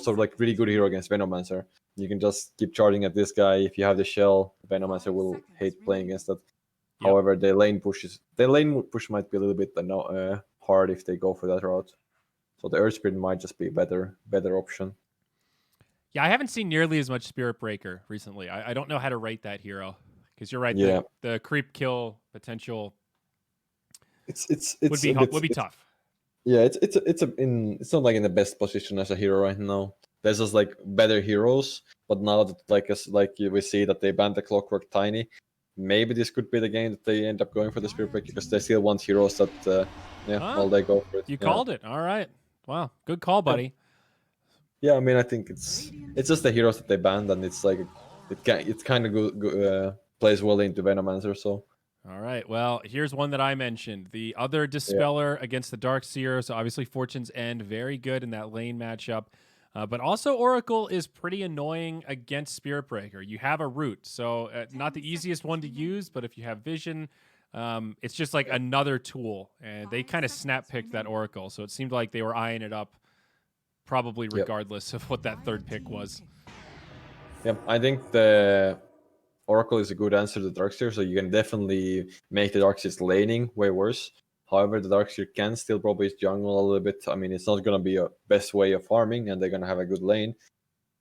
also like really good hero against Venomancer. You can just keep charging at this guy. If you have the shell, Venomancer will hate playing against that. Yep. However, the lane push might be a little bit hard if they go for that route. So the Earth Spirit might just be a better option. Yeah, I haven't seen nearly as much Spirit Breaker recently. I don't know how to rate that hero because you're right. Yeah. The creep kill potential. It's would be tough. Yeah, it's not like in the best position as a hero right now. There's just like better heroes, but now that we see that they banned the Clockwork Tiny, maybe this could be the game that they end up going for the Spirit Breaker because they still want heroes that they go for it. You called it. All right. Wow, good call, buddy. Yeah, I mean, I think it's just the heroes that they banned, and it's like it kind of plays well into Venomancer. So. All right. Well, here's one that I mentioned. The other Dispeller against the Darkseer. So obviously Fortune's End, very good in that lane matchup. But also Oracle is pretty annoying against Spirit Breaker. You have a root, so not the easiest one to use, but if you have vision, it's just like another tool. And they kind of snap-picked that Oracle, so it seemed like they were eyeing it up probably regardless of what that third pick was. Yeah, I think the Oracle is a good answer to the Darkseer, so you can definitely make the Darkseer's laning way worse. However, the Darkseer can still probably jungle a little bit. I mean, it's not going to be a best way of farming, and they're going to have a good lane.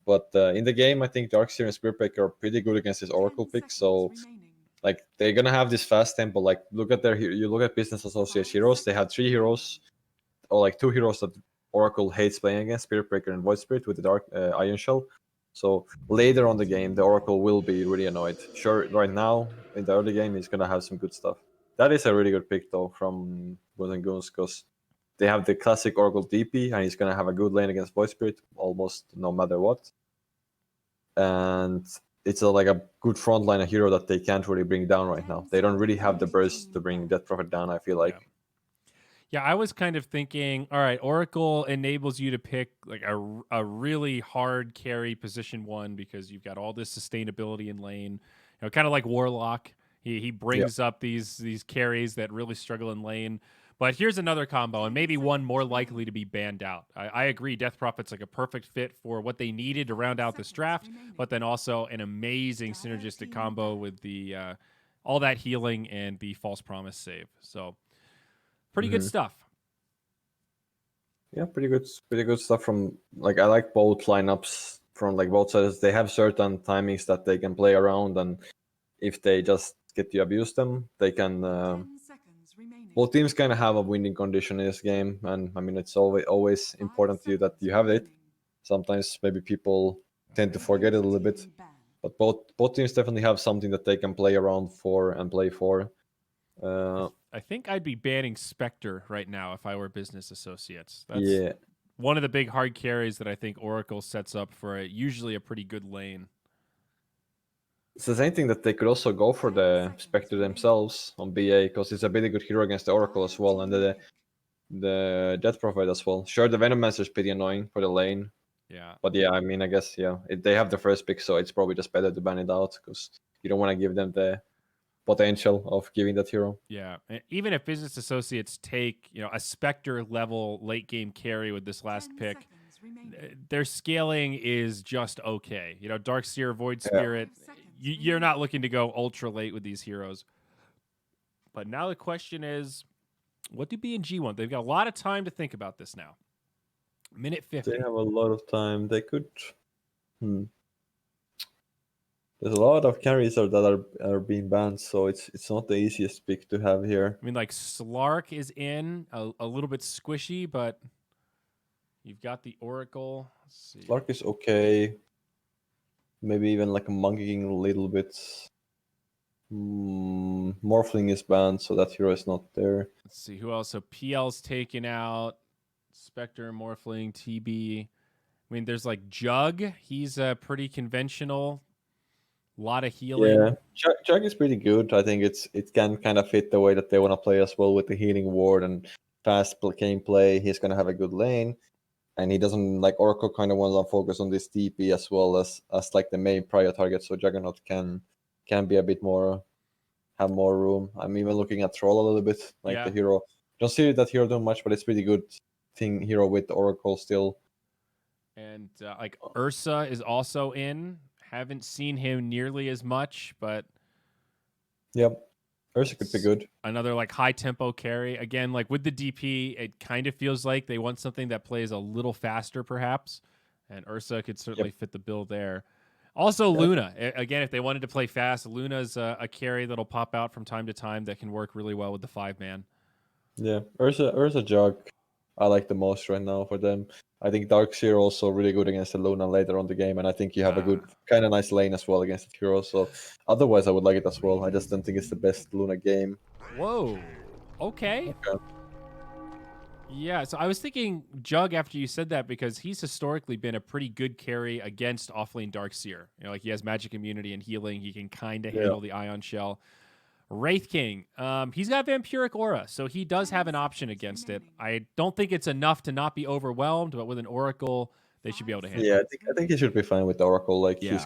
But in the game, I think Darkseer and Spirit Breaker are pretty good against this Oracle pick. So, like, they're going to have this fast tempo. Like, you look at Business Associate heroes. They have 3 heroes, or like 2 heroes that Oracle hates playing against: Spirit Breaker and Void Spirit with the Dark Iron Shell. So later on the game, the Oracle will be really annoyed. Sure, right now, in the early game, he's going to have some good stuff. That is a really good pick, though, from Boons and Goons, because they have the classic Oracle DP, and he's going to have a good lane against Void Spirit, almost no matter what. And it's like a good frontline hero that they can't really bring down right now. They don't really have the burst to bring Death Prophet down, I feel like. Yeah, I was kind of thinking, all right, Oracle enables you to pick like a really hard carry position 1 because you've got all this sustainability in lane. You know, kind of like Warlock. He brings up these carries that really struggle in lane. But here's another combo, and maybe one more likely to be banned out. I agree, Death Prophet's like a perfect fit for what they needed to round out this draft, but then also an amazing synergistic combo with the all that healing and the False Promise save. So pretty good stuff. Yeah, pretty good stuff from I like both lineups from both sides. They have certain timings that they can play around, and if they just get to abuse them, they can. Both teams kind of have a winning condition in this game, and I mean it's always important to you that you have it. Sometimes maybe people tend to forget it a little bit, but both teams definitely have something that they can play around for and play for. I think I'd be banning Spectre right now if I were Business Associates. That's one of the big hard carries that I think Oracle sets up for usually a pretty good lane. It's the same thing that they could also go for the Spectre themselves on BA, because it's a really good hero against the Oracle as well, and the Death Prophet as well. Sure, the Venomancer is pretty annoying for the lane. Yeah. But yeah, I mean, I guess, they have the first pick, so it's probably just better to ban it out, because you don't want to give them the potential of giving that hero. Yeah, even if Business Associates take a Spectre level late game carry with this last pick, their scaling is just okay. Darkseer, Void Spirit, you're not looking to go ultra late with these heroes. But now the question is, what do B&G want? They've got a lot of time to think about this now. Minute 50. They have a lot of time. They could. There's a lot of carries that are being banned, so it's not the easiest pick to have here. I mean, like Slark is in a little bit squishy, but you've got the Oracle. Let's see. Slark is okay. Maybe even like a Monkey King a little bit. Morphling is banned, so that hero is not there. Let's see who else. So PL's taken out. Spectre, Morphling, TB. I mean, there's like Jug. He's pretty conventional. A lot of healing. Yeah, Jug is pretty good. I think it can kind of fit the way that they want to play as well with the healing ward and fast gameplay. He's going to have a good lane. And he doesn't, like Oracle kind of wants to focus on this TP as well as like the main prior target. So Juggernaut can be a bit more, have more room. I'm even looking at Troll a little bit, the hero. Don't see that hero doing much, but it's pretty good hero with Oracle still. And like Ursa is also in. Haven't seen him nearly as much, but Yep. Ursa could be good. Another like high tempo carry. Again, like with the DP, it kind of feels like they want something that plays a little faster, perhaps. And Ursa could certainly fit the bill there. Also, Luna. Again, if they wanted to play fast, Luna's a carry that'll pop out from time to time that can work really well with the 5-man. Yeah, Ursa Jug, I like the most right now for them. I think Darkseer also really good against the Luna later on the game, and I think you have a good, kind of nice lane as well against the hero. So otherwise, I would like it as well. I just don't think it's the best Luna game. Whoa. Okay. Yeah, so I was thinking Jug after you said that because he's historically been a pretty good carry against offlane Darkseer. You know, like he has magic immunity and healing. He can kind of handle the Ion Shell. Wraith King, he's got Vampiric Aura, so he does have an option against it. I don't think it's enough to not be overwhelmed, but with an Oracle, they should be able to handle it. I think he should be fine with the Oracle. Like he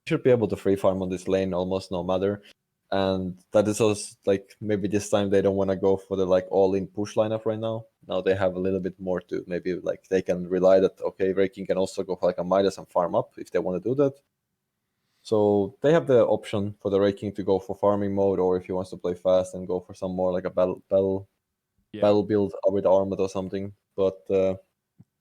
should be able to free farm on this lane almost no matter. And that is also like maybe this time they don't want to go for the like all-in push lineup right now. Now they have a little bit more to maybe like they can rely that okay, Wraith King can also go for like a Midas and farm up if they want to do that. So they have the option for the Wraith King to go for farming mode, or if he wants to play fast and go for some more like a battle build with Armor or something. But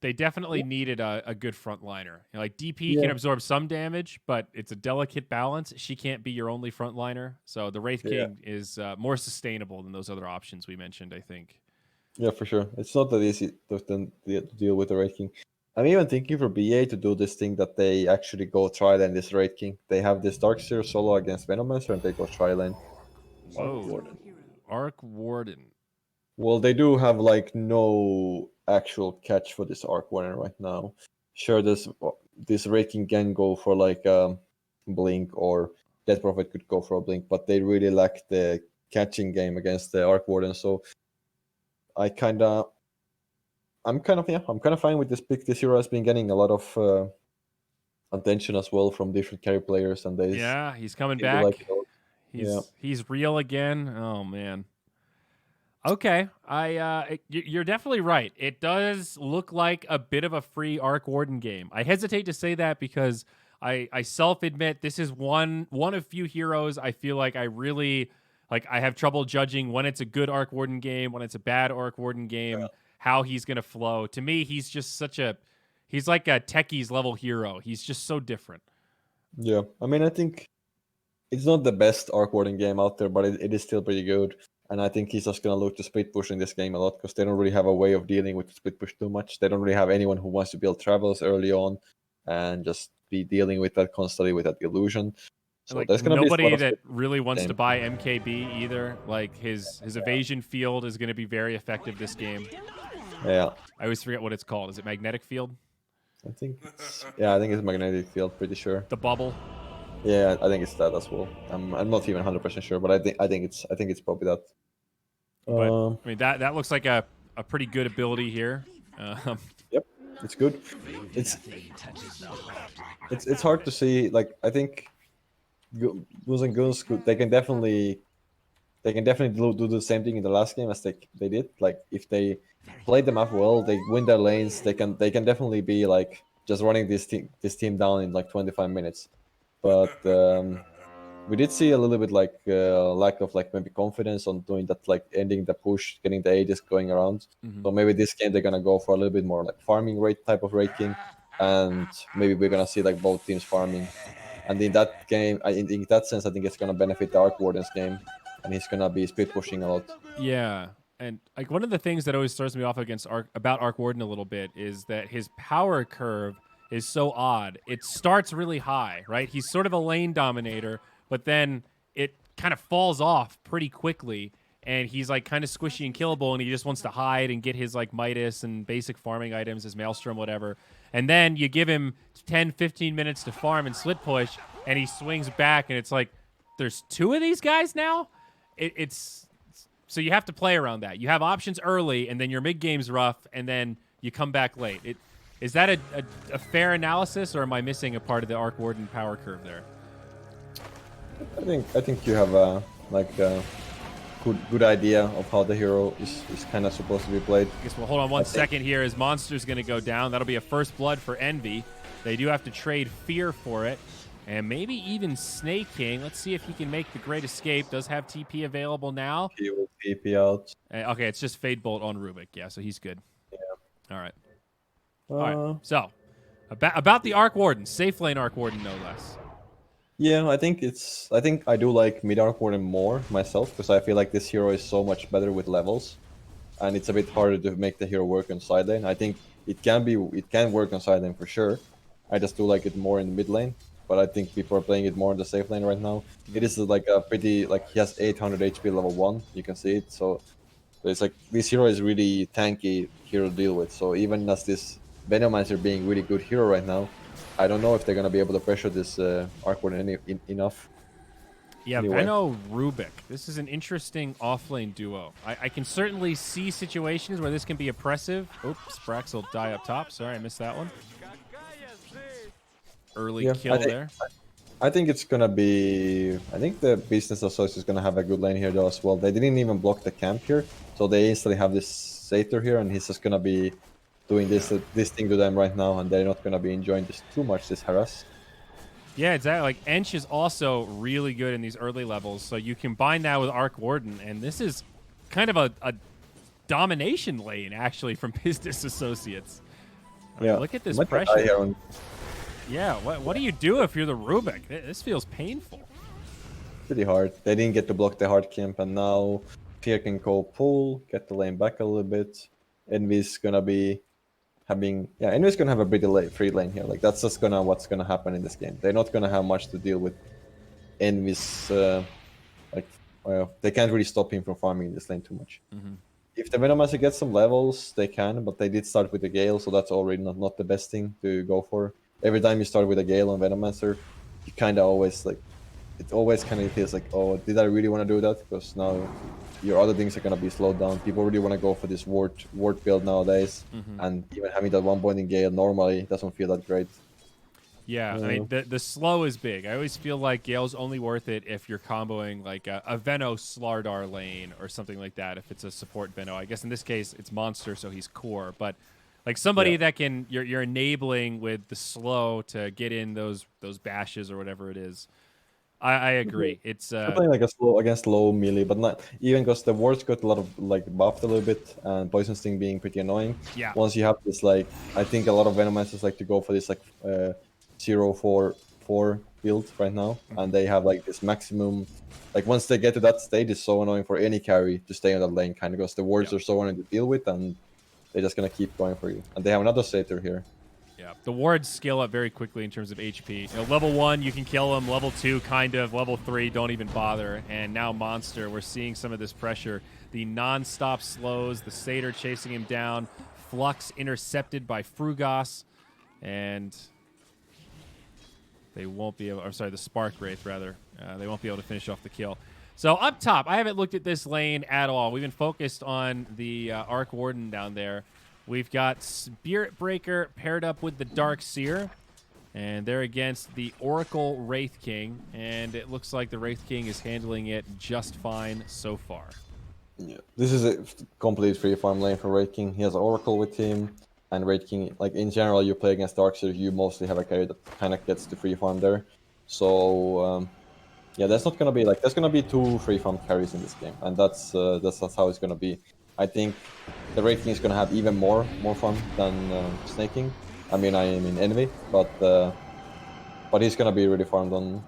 they definitely needed a good frontliner. You know, like DP can absorb some damage, but it's a delicate balance. She can't be your only frontliner. So the Wraith King is more sustainable than those other options we mentioned, I think. Yeah, for sure. It's not that easy to deal with the Wraith King. I'm even thinking for BA to do this thing that they actually go Tri-Lane this Wraith King. They have this Darkseer solo against Venomancer and they go Tri-Lane. Arc Warden. Well, they do have like no actual catch for this Arc Warden right now. Sure, this Wraith King can go for like Blink, or Death Prophet could go for a Blink, but they really lack the catching game against the Arc Warden. So I'm kind of fine with this pick. This hero has been getting a lot of attention as well from different carry players, and he's coming back. He's real again. Oh man. Okay, you're definitely right. It does look like a bit of a free Arc Warden game. I hesitate to say that because I self-admit this is one of few heroes I feel like I really like. I have trouble judging when it's a good Arc Warden game, when it's a bad Arc Warden game, how he's gonna flow. To me, he's just he's like a techies level hero. He's just so different. Yeah, I mean, I think it's not the best Arc Warden game out there, but it is still pretty good. And I think he's just going to look to split push in this game a lot because they don't really have a way of dealing with split push too much. They don't really have anyone who wants to build travels early on and just be dealing with that constantly with that illusion. So like there's going to be nobody that really wants to buy MKB either. Like his evasion field is going to be very effective this game. Yeah. I always forget what it's called. Is it magnetic field? I think it's magnetic field, pretty sure. The bubble. Yeah, I think it's that as well. I'm not even 100% sure, but I think it's probably that. But I mean that looks like a pretty good ability here. Yep, it's good. It's hard to see. Like I think Goose and Goose they can definitely do the same thing in the last game as they did. Like if they play the map well, they win their lanes. They can definitely be like just running this team down in like 25 minutes. But we did see a little bit like lack of like maybe confidence on doing that, like ending the push, getting the ADs going around. So maybe this game they're gonna go for a little bit more like farming rate type of rating, and maybe we're gonna see like both teams farming. And in that game, in that sense, I think it's gonna benefit the Arc Warden's game, and he's gonna be split pushing a lot. Yeah, and like one of the things that always throws me off about Arc Warden a little bit is that his power curve is so odd. It starts really high, right? He's sort of a lane dominator, but then it kind of falls off pretty quickly, and he's like kind of squishy and killable, and he just wants to hide and get his like Midas and basic farming items, his Maelstrom, whatever. And then you give him 10, 15 minutes to farm and split push, and he swings back, and it's like, there's two of these guys now? So you have to play around that. You have options early, and then your mid-game's rough, and then you come back late. Is that a fair analysis, or am I missing a part of the Arc Warden power curve there? I think you have good idea of how the hero is kind of supposed to be played. I guess we'll hold on one second here as Monster's going to go down. That'll be a first blood for Envy. They do have to trade Fear for it. And maybe even Snake King. Let's see if he can make the great escape. Does have TP available now. He will TP out. Okay, it's just Fade Bolt on Rubik. Yeah, so he's good. Yeah. All right. All right. So, about the Arc Warden. Safe lane Arc Warden, no less. Yeah, I think I do like mid Arc Warden more myself because I feel like this hero is so much better with levels, and it's a bit harder to make the hero work on side lane. I think it can work on side lane for sure. I just do like it more in the mid lane, but I think people are playing it more in the safe lane right now. It is like a pretty he has 800 HP level 1. You can see it, so it's like this hero is really tanky hero to deal with. So even as this Venomancer being really good hero right now, I don't know if they're gonna be able to pressure this Arc Warden enough. Yeah, anyway. Veno Rubik. This is an interesting offlane duo. I can certainly see situations where this can be oppressive. Oops, Brax will die up top. Sorry, I missed that one. Early kill there. I think it's gonna be. I think the Business Associate is gonna have a good lane here though as well. They didn't even block the camp here, so they instantly have this Satyr here, and he's just gonna be doing this thing to them right now, and they're not gonna be enjoying this too much. This harass. Yeah, exactly. Like Ench is also really good in these early levels, so you combine that with Arc Warden, and this is kind of a domination lane actually from Business Associates. I mean, look at this pressure. Yeah, what do you do if you're the Rubik? This feels painful. Pretty hard. They didn't get to block the hard camp, and now Fear can go pull, get the lane back a little bit. Envy's gonna be Envy's gonna have a pretty free lane here. Like that's just what's gonna happen in this game. They're not gonna have much to deal with Envy's they can't really stop him from farming in this lane too much. Mm-hmm. If the Venomancer gets some levels, they can, but they did start with the Gale, so that's already not the best thing to go for. Every time you start with a Gale on Venomancer, you kind of always it always kind of feels like, oh, did I really want to do that? Because now your other things are going to be slowed down. People really want to go for this ward build nowadays, and even having that 1 point in Gale normally doesn't feel that great. Yeah, I mean, the slow is big. I always feel like Gale's only worth it if you're comboing like a Veno Slardar lane or something like that, if it's a support Veno. I guess in this case, it's Monster, so he's core, but like somebody that can you're enabling with the slow to get in those bashes or whatever it is. I agree. It's playing like a slow against low melee, but not even because the wards got a lot of buffed a little bit, and Poison Sting being pretty annoying. Yeah. Once you have this I think a lot of Venomancers like to go for this 0-4-4 build right now, and they have like this maximum. Like once they get to that stage, it's so annoying for any carry to stay on that lane, kind of because the wards are so annoying to deal with, and they're just gonna keep going for you. And they have another Satyr here. Yeah, the wards scale up very quickly in terms of HP. Level 1, you can kill them. Level 2, kind of. Level 3, don't even bother. And now Monster, we're seeing some of this pressure. The non-stop slows, the Satyr chasing him down. Flux intercepted by Frugos. And they won't be able... I'm sorry, the Spark Wraith, rather. They won't be able to finish off the kill. So up top, I haven't looked at this lane at all. We've been focused on the Arc Warden down there. We've got Spirit Breaker paired up with the Dark Seer, and they're against the Oracle Wraith King, and it looks like the Wraith King is handling it just fine so far. Yeah, this is a complete free farm lane for Wraith King. He has Oracle with him, and Wraith King, like in general, you play against Dark Seer, you mostly have a carry that kind of gets the free farm there. So yeah, there's not gonna be there's gonna be 2 free farm carries in this game, and that's how it's gonna be. I think the Wraith King is gonna have even more fun than Snake King. I mean Envy, but he's gonna be really farmed on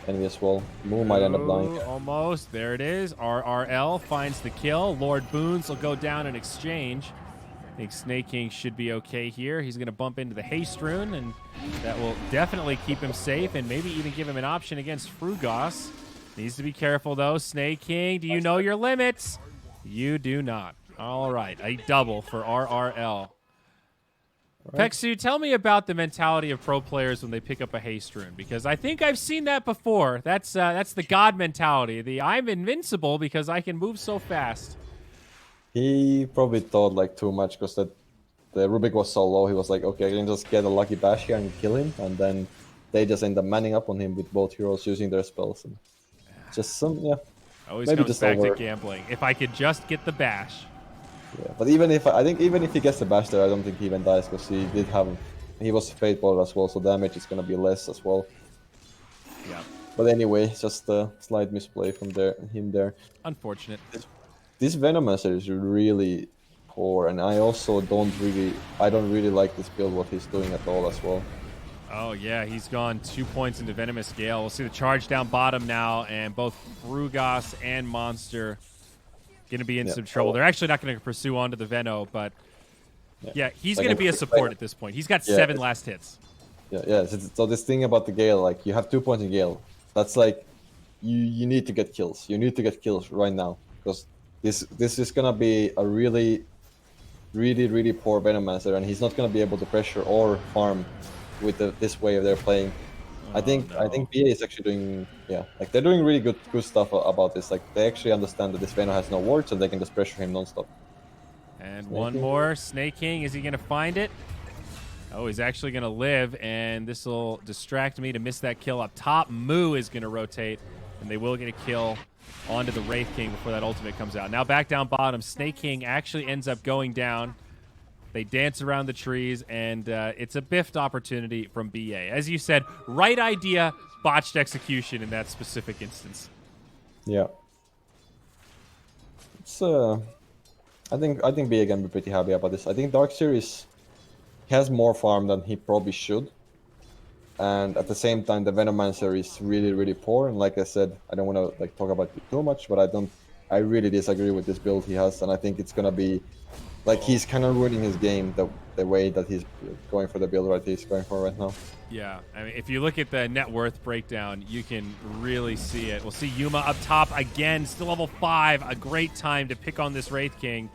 Envy as well. Moo might end up dying. Almost. There it is. RRL finds the kill. Lord Boons will go down in exchange. I think Snake King should be okay here. He's gonna bump into the Haste Rune, and that will definitely keep him safe and maybe even give him an option against Frugos. Needs to be careful though. Snake King, do you know your limits? You do not. All right, a double for RRL. Right. Pexu, tell me about the mentality of pro players when they pick up a Haste Rune, because I think I've seen that before. That's the God mentality. The I'm invincible because I can move so fast. He probably thought too much because the Rubik was so low. He was like, okay, I can just get a lucky bash here and kill him, and then they just end up manning up on him with both heroes using their spells. And just Always maybe comes just back over. to gambling. If I could just get the bash. Yeah, but even if I think even if he gets the bash there, I don't think he even dies because he was fate ball as well, so damage is gonna be less as well. Yeah. But anyway, just a slight misplay from him there. Unfortunate. This Venomancer is really poor, and I also don't really like this build what he's doing at all as well. Oh, yeah, he's gone 2 points into Venomous Gale. We'll see the charge down bottom now, and both Frugas and Monster going to be in some trouble. They're actually not going to pursue onto the Veno, but yeah, he's going to be a support at this point. He's got 7 last hits. Yeah. So this thing about the Gale, like you have 2 points in Gale. That's like you need to get kills. You need to get kills right now because this is gonna be a really poor Venomancer, and he's not gonna be able to pressure or farm with this way of their playing. I think BA is actually doing like they're doing really good stuff about this. Like they actually understand that this Veno has no ward, so they can just pressure him nonstop. And one more. Snake King, is he going to find it? Oh, he's actually going to live, and this will distract me to miss that kill up top. Moo is going to rotate, and they will get a kill onto the Wraith King before that ultimate comes out. Now back down bottom, Snake King actually ends up going down. They dance around the trees, and it's a biffed opportunity from BA. As you said, right idea, botched execution in that specific instance. Yeah. It's I think BA can be pretty happy about this. I think Dark Series has more farm than he probably should. And at the same time, the Venomancer is really poor. And like I said, I don't want to like talk about it too much, but I really disagree with this build he has, and I think it's gonna be like he's kind of ruining his game the way that he's going for the build he's going for right now. Yeah, I mean, if you look at the net worth breakdown, you can really see it. We'll see Yuma up top again, still level 5. A great time to pick on this Wraith King.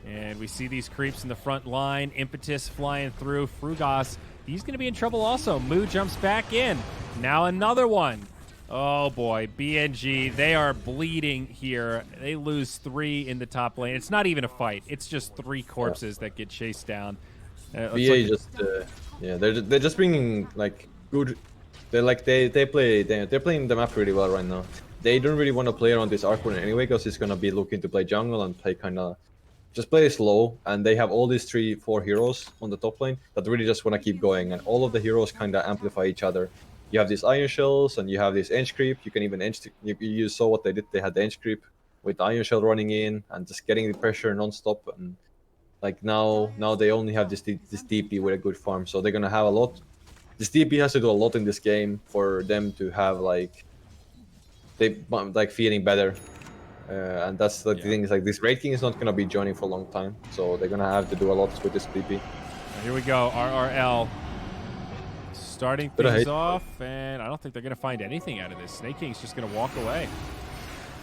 And we see these creeps in the front line. Impetus flying through. Frugas, he's going to be in trouble also. Moo jumps back in. Now another one. Oh, boy. BNG, they are bleeding here. They lose 3 in the top lane. It's not even a fight. It's just 3 corpses that get chased down. BA they're just bringing like good. They're playing the map really well right now. They don't really want to play around this Arcane anyway because he's gonna be looking to play jungle and play just play slow. And they have all these 3-4 heroes on the top lane that really just want to keep going, and all of the heroes kind of amplify each other. You have these Iron Shells and you have this Ench Creep. You can even you saw what they did. They had the Ench Creep with Iron Shell running in and just getting the pressure non-stop. And like now they only have this DP with a good farm, so they're gonna have a lot. This DP has to do a lot in this game for them to have like feeling better, and that's the thing is like this Wraith King is not gonna be joining for a long time, so they're gonna have to do a lot with this DP. Here we go, RRL starting things off, and I don't think they're gonna find anything out of this. Snake King's just gonna walk away.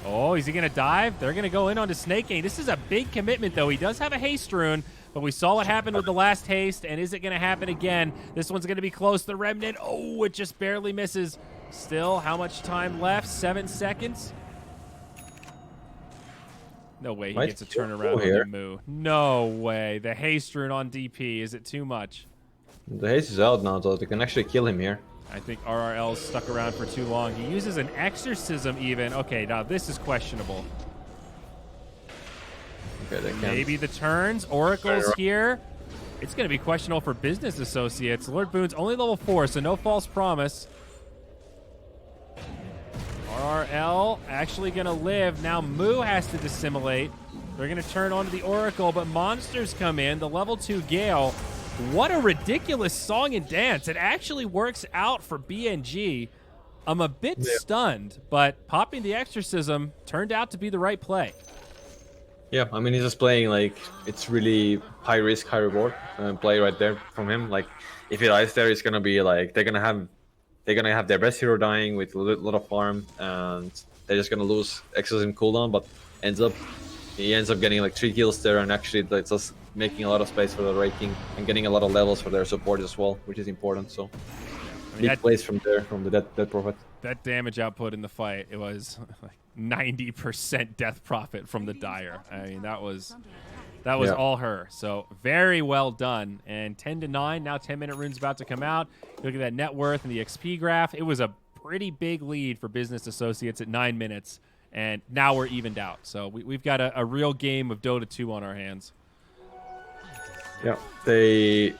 Oh, is he going to dive? They're going to go in onto Snake King. This is a big commitment, though. He does have a haste rune, but we saw what happened with the last haste, and is it going to happen again? This one's going to be close. The Remnant, oh, it just barely misses. Still, how much time left? 7 seconds? No way he gets a turnaround on the Moo. No way. The haste rune on DP. Is it too much? The haste is out now, so they can actually kill him here. I think RRL's stuck around for too long. He uses an exorcism even. Okay, now this is questionable. Okay, they maybe the turns. Oracle's here. It's going to be questionable for business associates. Lord Boone's only level 4, so no false promise. RRL actually going to live. Now Moo has to dissimulate. They're going to turn onto the Oracle, but monsters come in. The level 2 Gale. What a ridiculous song and dance. It actually works out for BNG. I'm a bit stunned, but popping the exorcism turned out to be the right play. Yeah, I mean, he's just playing like it's really high risk, high reward play right there from him. Like if he dies there, it's gonna be like they're gonna have their best hero dying with a lot of farm, and they're just gonna lose exorcism cooldown. But he ends up getting like 3 kills there, and actually it's just making a lot of space for the Wraith King and getting a lot of levels for their support as well, which is important. So big plays from there, from the Death Prophet. That damage output in the fight, it was like 90% Death Prophet from the Dire. I mean, that was all her. So very well done. And 10-9, now 10-minute rune's about to come out. Look at that net worth and the XP graph. It was a pretty big lead for business associates at 9 minutes. and now we're evened out. So we've got a real game of Dota 2 on our hands. Yeah, they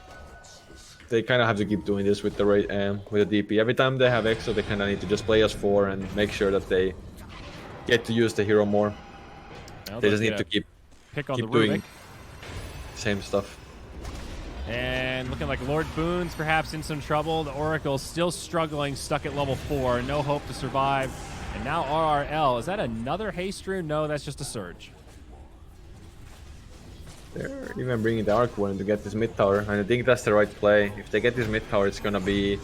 kind of have to keep doing this with the DP. Every time they have exo, they kind of need to just play as 4 and make sure that they get to use the hero more. Well, they just need to keep doing same stuff. And looking like Lord Boon's perhaps in some trouble. The Oracle still struggling, stuck at level 4. No hope to survive. And now RRL. Is that another haste rune? No, that's just a surge. They're even bringing the Arc One to get this mid tower, and I think that's the right play. If they get this mid tower, it's gonna be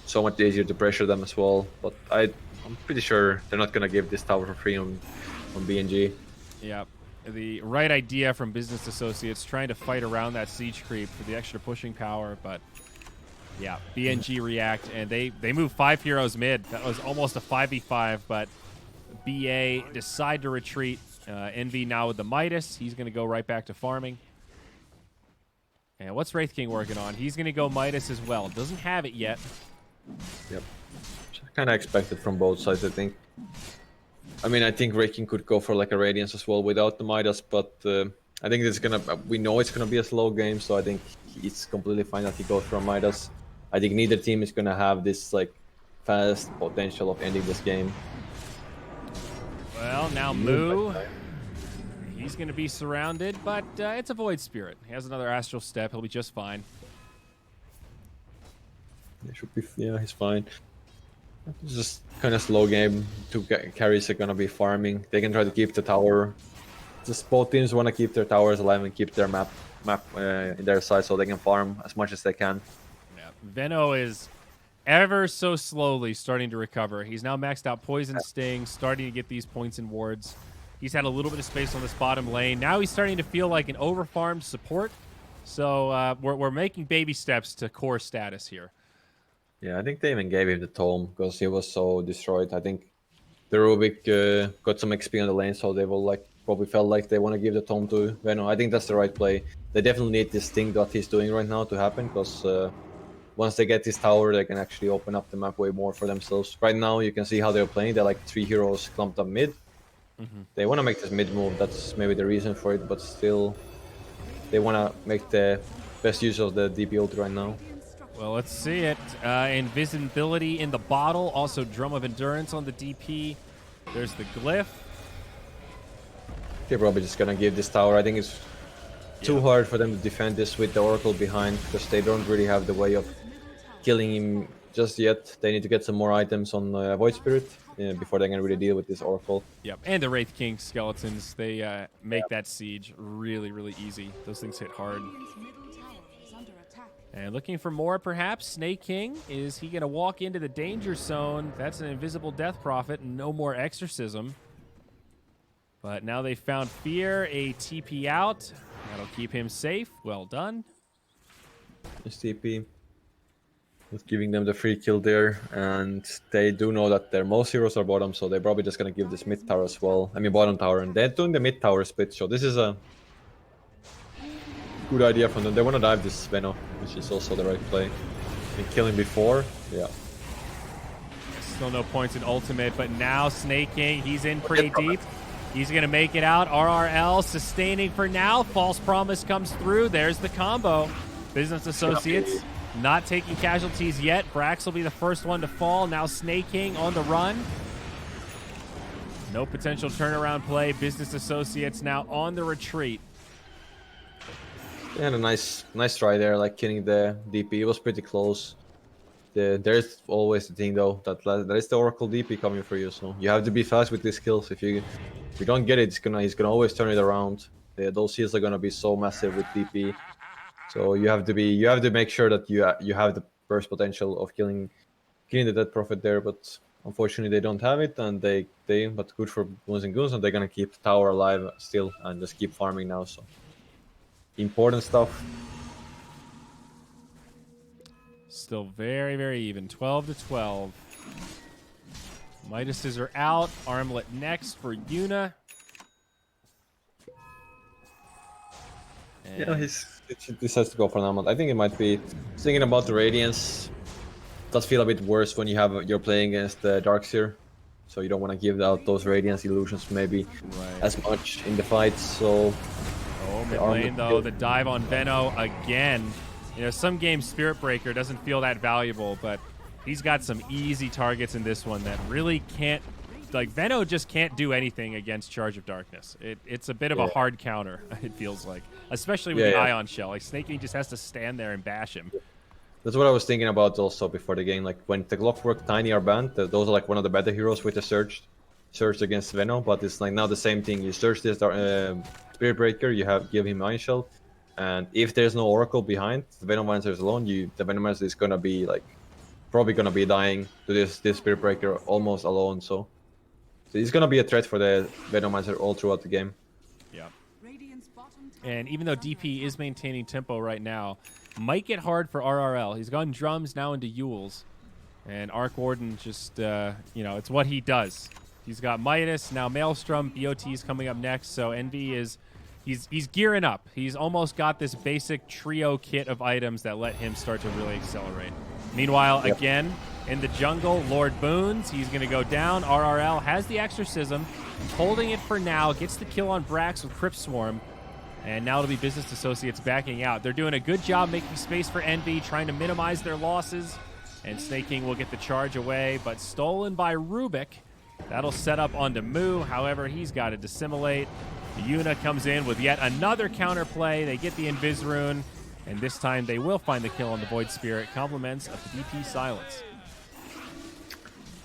so much easier to pressure them as well. But I'm pretty sure they're not gonna give this tower for free on BNG. Yeah, the right idea from Business Associates, trying to fight around that siege creep for the extra pushing power, but yeah, BNG react, and they move 5 heroes mid. That was almost a 5v5, but BA decide to retreat. Envy now with the Midas. He's going to go right back to farming. And what's Wraith King working on? He's going to go Midas as well. Doesn't have it yet. Yep. Kind of expected from both sides, I think. I mean, I think Wraith King could go for like a Radiance as well without the Midas, but I think we know it's going to be a slow game, so I think it's completely fine that he goes for a Midas. I think neither team is going to have this like fast potential of ending this game. Well, now Moo, he's going to be surrounded, but it's a Void Spirit. He has another Astral Step. He'll be just fine. It should be, yeah, he's fine. It's just kind of slow game. 2 carries are going to be farming. They can try to keep the tower. Just both teams want to keep their towers alive and keep their map in their side so they can farm as much as they can. Yeah. Veno is ever so slowly starting to recover. He's now maxed out Poison Sting, starting to get these points and wards. He's had a little bit of space on this bottom lane. Now he's starting to feel like an overfarmed support. So we're making baby steps to core status here. Yeah, I think they even gave him the tome because he was so destroyed. I think the Rubik got some XP on the lane, so they will probably felt like they want to give the tome to Veno. I think that's the right play. They definitely need this thing that he's doing right now to happen because once they get this tower, they can actually open up the map way more for themselves. Right now, you can see how they're playing. They're like 3 heroes clumped up mid. They want to make this mid move. That's maybe the reason for it, but still, they want to make the best use of the DP ult right now. Well, let's see it. Invisibility in the bottle. Also, Drum of Endurance on the DP. There's the Glyph. They're probably just going to give this tower. I think it's too hard for them to defend this with the Oracle behind because they don't really have the way of killing him just yet. They need to get some more items on Void Spirit before they can really deal with this Oracle. Yep, and the Wraith King skeletons, they make that siege really, really easy. Those things hit hard. And looking for more, perhaps. Snake King, is he going to walk into the danger zone? That's an invisible Death Prophet and no more Exorcism. But now they found Fear, a TP out. That'll keep him safe. Well done. This TP. Just giving them the free kill there. And they do know that their most heroes are bottom, so they're probably just going to give this mid tower as well. I mean bottom tower. And they're doing the mid tower split, so this is a good idea from them. They want to dive this Veno, which is also the right play. And kill him before. Yeah. Still no points in ultimate, but now Snake King, he's in pretty deep. He's going to make it out. RRL sustaining for now. False Promise comes through. There's the combo. Business Associates not taking casualties yet. Brax will be the first one to fall. Now Snake King on the run. No potential turnaround play. Business Associates now on the retreat. They had a nice try there, like killing the DP. It was pretty close. There's always the thing though that there is the Oracle DP coming for you, so you have to be fast with these kills. If you don't get it, he's gonna always turn it around. Those heals are gonna be so massive with DP, so you have to make sure that you have the burst potential of killing the Dead Prophet there. But unfortunately, they don't have it, and but good for Goons and Goons, and they're gonna keep the tower alive still and just keep farming now. So important stuff. Still very, very even. 12 to 12. Midases are out. Armlet next for Yuna. And yeah, this has to go for an Armlet. I think it might be. Thinking about the Radiance, does feel a bit worse when you're playing against the Darkseer. so you don't want to give out those radiance illusions maybe as much in the fights. So oh, mid lane though, the dive on Veno again. You know, some games Spirit Breaker doesn't feel that valuable, but he's got some easy targets in this one that really can't, like Veno just can't do anything against Charge of Darkness. It's a bit of a hard counter, it feels like, especially with the Ion Shell. Like Snake King just has to stand there and bash him. That's what I was thinking about also before the game. Like when the Clockwork, Tiny are banned, those are like one of the better heroes with the Surge against Veno. But it's like now the same thing. You search this Spirit Breaker, you give him Ion Shell, and if there's no Oracle behind, the Venomancer is alone. The Venomancer is gonna be like probably gonna be dying to this Spirit Breaker almost alone. So he's gonna be a threat for the Venomancer all throughout the game. Yeah. And even though DP is maintaining tempo right now, might get hard for RRL. He's gone drums now into Yules, and Arc Warden just you know, it's what he does. He's got Midas now, Maelstrom, BOT's coming up next. So Envy is he's gearing up. He's almost got this basic trio kit of items that let him start to really accelerate. Meanwhile, again, in the jungle, Lord Boons, he's going to go down. RRL has the Exorcism, holding it for now, gets the kill on Brax with Crypt Swarm, and now it'll be Business Associates backing out. They're doing a good job making space for Envy, trying to minimize their losses, and Snake King will get the charge away, but stolen by Rubik. That'll set up onto Moo, however, he's got to dissimulate. Yuna comes in with yet another counterplay. They get the Invis Rune, and this time they will find the kill on the Void Spirit. Compliments of the DP Silence.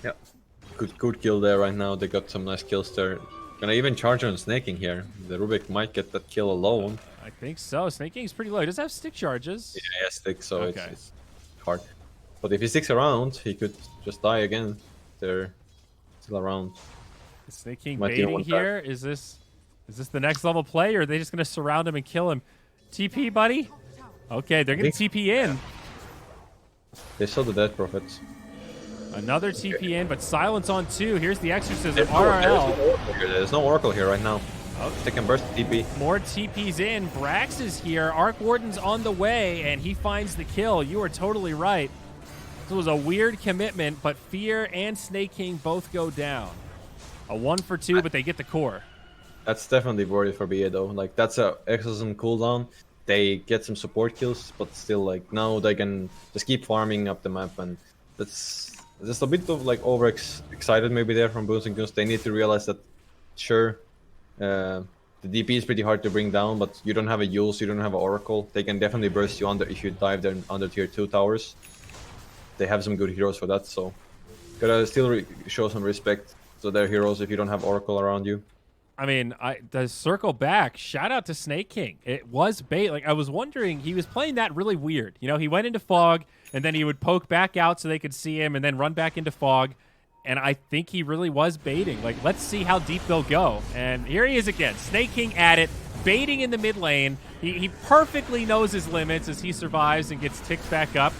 Yeah, good kill there right now. They got some nice kills there. Gonna even charge on Snake King here. The Rubik might get that kill alone. I think so. Snake King's pretty low. He does have stick charges. Yeah, stick, so it's hard. But if he sticks around, he could just die again. They're still around. Is Snake King baiting here? Is this the next level play, or are they just gonna surround him and kill him? TP, buddy? Okay, they're gonna TP in. They saw the Death Prophets. Another TP in, but silence on 2. Here's the Exorcism. There's no Oracle here right now. Oh, they can burst TP. More TPs in. Brax is here. Arc Warden's on the way, and he finds the kill. You are totally right. This was a weird commitment, but Fear and Snake King both go down. A 1 for 2, but they get the core. That's definitely worthy for BA though. Like that's a Exorcism cooldown. They get some support kills, but still, like now they can just keep farming up the map, and that's just a bit of like excited maybe there from Boons and Goons. They need to realize that sure, the DP is pretty hard to bring down, but you don't have a Yules, you don't have an Oracle. They can definitely burst you under if you dive there under tier 2 towers. They have some good heroes for that, so gotta still show some respect to their heroes if you don't have Oracle around you. I mean, to circle back, shout out to Snake King. It was bait. Like, I was wondering, he was playing that really weird. You know, he went into fog, and then he would poke back out so they could see him, and then run back into fog. And I think he really was baiting. Like, let's see how deep they'll go. And here he is again, Snake King at it, baiting in the mid lane. He perfectly knows his limits as he survives and gets ticked back up.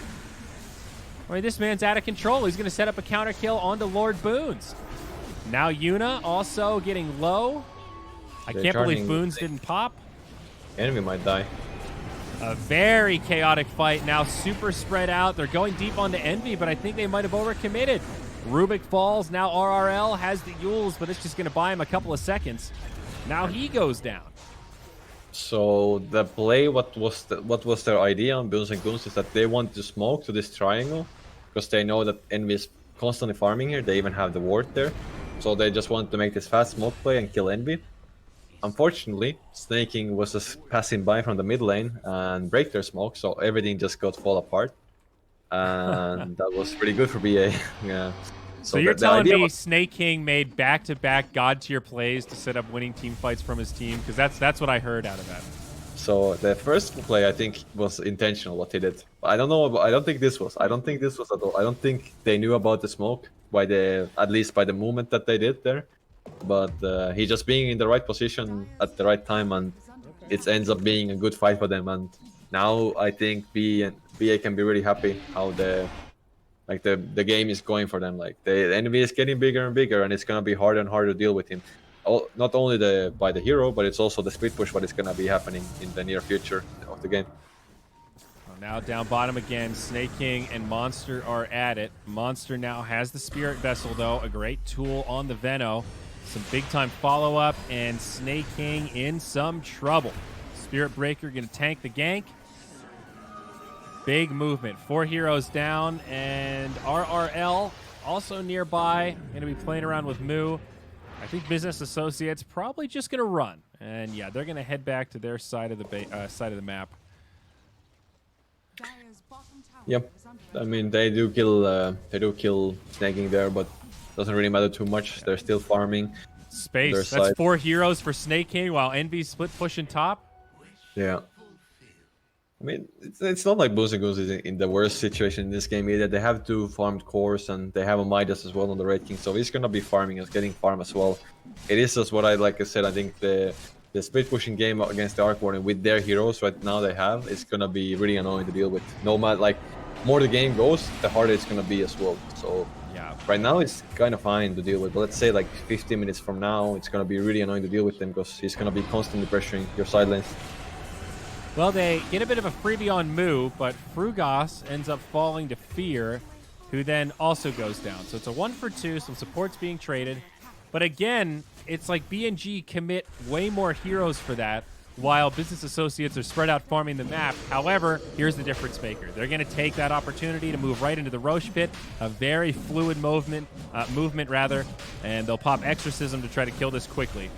I mean, this man's out of control. He's going to set up a counter kill onto Lord Boons. Now Yuna also getting low. I can't believe Boons didn't pop. Enemy might die. A very chaotic fight. Now super spread out. They're going deep onto Envy, but I think they might have overcommitted. Rubik falls. Now RRL has the Yules, but it's just going to buy him a couple of seconds. Now he goes down. So the play, what was their idea on Boons and Goons is that they want to smoke to this triangle because they know that Envy is constantly farming here. They even have the ward there. So they just wanted to make this fast smoke play and kill Envy. Unfortunately, Snake King was just passing by from the mid lane and break their smoke, so everything just got fall apart. And that was pretty good for BA. Yeah. So you're telling me Snake King made back-to-back god-tier plays to set up winning team fights from his team? Because that's what I heard out of that. So the first play, I think, was intentional what he did. I don't know. I don't think this was. I don't think this was at all. I don't think they knew about the smoke at least by the movement that they did there. But he just being in the right position at the right time, and it ends up being a good fight for them. And now I think BA can be really happy how the game is going for them. Like the enemy is getting bigger and bigger, and it's gonna be harder and harder to deal with him. Not only by the hero, but it's also the split push what is gonna be happening in the near future of the game. Now down bottom again. Snake King and Monster are at it. Monster now has the Spirit Vessel, though. A great tool on the Veno. Some big-time follow-up, and Snake King in some trouble. Spirit Breaker going to tank the gank. Big movement. 4 heroes down, and RRL also nearby. Going to be playing around with Moo. I think Business Associates probably just going to run. And, yeah, they're going to head back to their side of the map. Yep. I mean, they do kill snagging there, but doesn't really matter too much. They're still farming. Space. That's 4 heroes for Snake King while NB split pushing top. Yeah. I mean, it's not like Booze and Goose is in the worst situation in this game either. They have 2 farmed cores, and they have a Midas as well on the Red King, so he's gonna be farming and getting farm as well. It is just what like I said, I think the split pushing game against the Arc Warden with their heroes right now they have is gonna be really annoying to deal with. No matter, like, more the game goes, the harder it's gonna be as well. So yeah, right now it's kind of fine to deal with, but let's say like 15 minutes from now, it's gonna be really annoying to deal with them because he's gonna be constantly pressuring your side lanes. Well, they get a bit of a freebie on Moo, but Frugos ends up falling to Fear, who then also goes down. So it's a 1 for 2, some supports being traded. But again, it's like BNG commit way more heroes for that, while Business Associates are spread out farming the map. However, here's the difference maker. They're going to take that opportunity to move right into the Roche Pit, a very fluid movement, and they'll pop Exorcism to try to kill this quickly.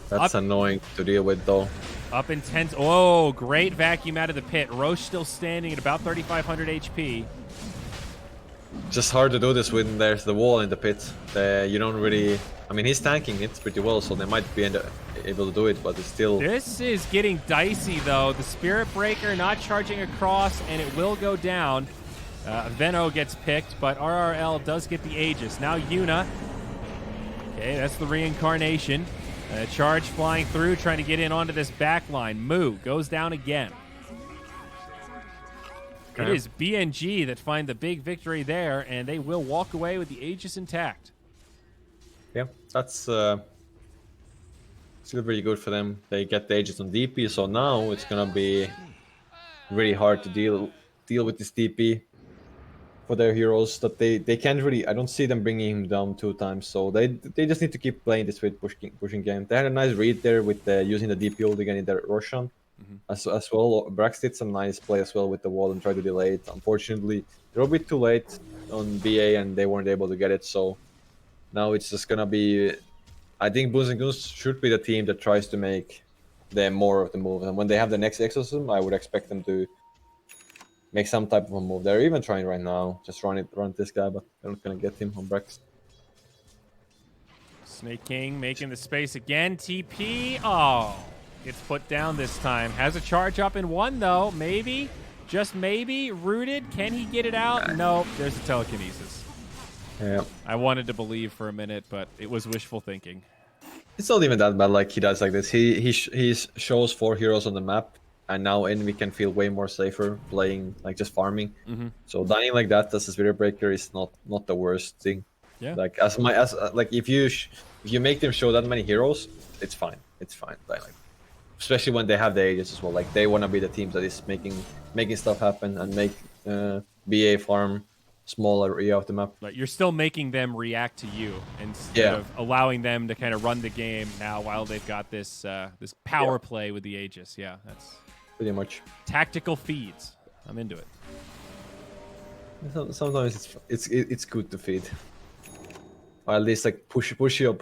That's annoying to deal with, though. Up intense. Oh, great vacuum out of the pit. Roche still standing at about 3,500 HP. Just hard to do this when there's the wall in the pit. You don't really... I mean, he's tanking it pretty well, so they might be able to do it, but it's still... This is getting dicey, though. The Spirit Breaker not charging across, and it will go down. Veno gets picked, but RRL does get the Aegis. Now Yuna. Okay, that's the reincarnation. Charge flying through, trying to get in onto this back line. Moo goes down again. Okay. It is BNG that find the big victory there, and they will walk away with the Aegis intact. Yeah, that's still pretty good for them. They get the Aegis on DP, so now it's gonna be really hard to deal with this DP for their heroes. That they can't really... I don't see them bringing him down 2 times, so they just need to keep playing this with pushing game. They had a nice read there with using the DP ult again in their Roshan as well. Brax did some nice play as well with the wall and tried to delay it. Unfortunately, they were a bit too late on BA and they weren't able to get it, so now it's just gonna be... I think Booze and Goose should be the team that tries to make them more of the move, and when they have the next Exorcism, I would expect them to make some type of a move. They're even trying right now. Just run this guy, but they're not gonna get him on Brax. Snake King making the space again. TP. Oh, gets put down this time. Has a charge up in 1, though. Maybe. Just maybe. Rooted. Can he get it out? No. There's the telekinesis. Yeah. I wanted to believe for a minute, but it was wishful thinking. It's not even that bad like he does like this. He shows 4 heroes on the map, and now Envy can feel way more safer playing, like just farming. So dying like that as a Spirit Breaker is not the worst thing. Yeah. Like like if you make them show that many heroes, it's fine. It's fine. Like, especially when they have the Aegis as well. Like they want to be the teams that is making stuff happen and make BA farm smaller area of the map. Like you're still making them react to you instead of allowing them to kind of run the game now while they've got this this power play with the Aegis. Yeah, that's pretty much tactical feeds. I'm into it. Sometimes it's good to feed, or at least like push you.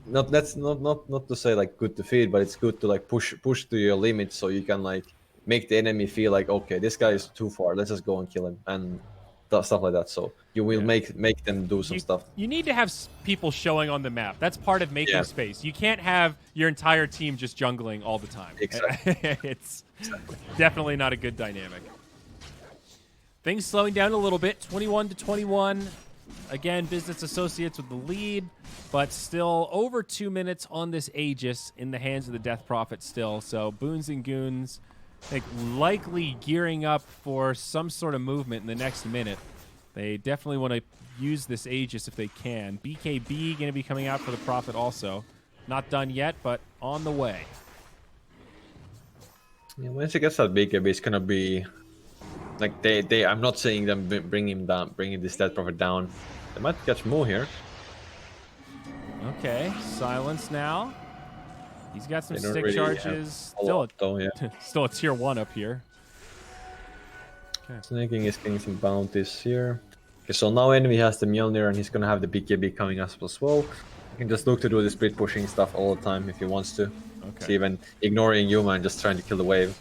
That's not to say like good to feed, but it's good to like push to your limit so you can like make the enemy feel like, okay, this guy is too far. Let's just go and kill him and stuff like that. So you will make them do some stuff. You need to have people showing on the map. That's part of making space. You can't have your entire team just jungling all the time. Exactly. It's definitely not a good dynamic. Things slowing down a little bit. 21-21. Again, Business Associates with the lead, but still over 2 minutes on this Aegis in the hands of the Death Prophet still. So Boons and Goons, I think, likely gearing up for some sort of movement in the next minute. They definitely want to use this Aegis if they can. BKB going to be coming out for the Prophet also. Not done yet, but on the way. Yeah, once he gets that BKB, it's gonna be like they. I'm not saying them bring him down, bringing this stat profit down. They might catch Moo here. Okay, silence now. He's got some They don't stick really have charges. a lot, though, yeah. Still a tier 1 up here. Okay. Snaking is getting some bounties here. Okay, so now enemy has the Mjolnir and he's gonna have the BKB coming up as well. You can just look to do the split pushing stuff all the time if he wants to. Okay. It's even ignoring Yuma and just trying to kill the wave.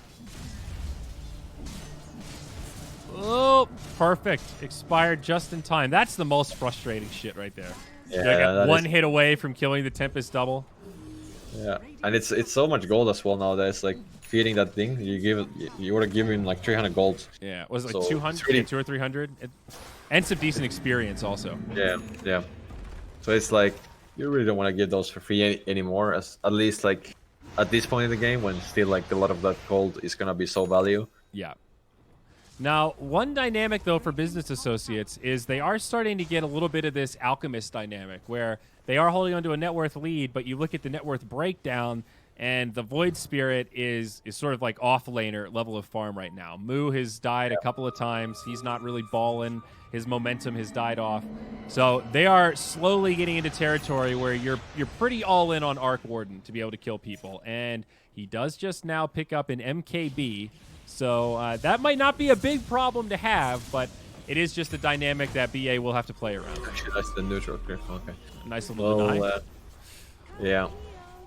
Oh, perfect. Expired just in time. That's the most frustrating shit right there. Yeah, You're like one hit away from killing the Tempest double. Yeah, and it's so much gold as well nowadays. Like feeding that thing, you would have given him like 300 gold. Yeah, was it like So 200, really... 200 or 300, and some decent experience also. Yeah, yeah. So it's like you really don't want to give those for free anymore. At least like at this point in the game, when still like a lot of that gold is gonna be so value. Yeah. Now, one dynamic, though, for business associates is they are starting to get a little bit of this alchemist dynamic where they are holding onto a net worth lead, but you look at the net worth breakdown, and the Void Spirit is sort of like off-laner level of farm right now. Moo has died a couple of times. He's not really balling. His momentum has died off. So they are slowly getting into territory where you're pretty all in on Arc Warden to be able to kill people. And he does just now pick up an MKB. So that might not be a big problem to have, but it is just a dynamic that BA will have to play around. Actually, that's the neutral grip. Okay. Nice little deny. Yeah.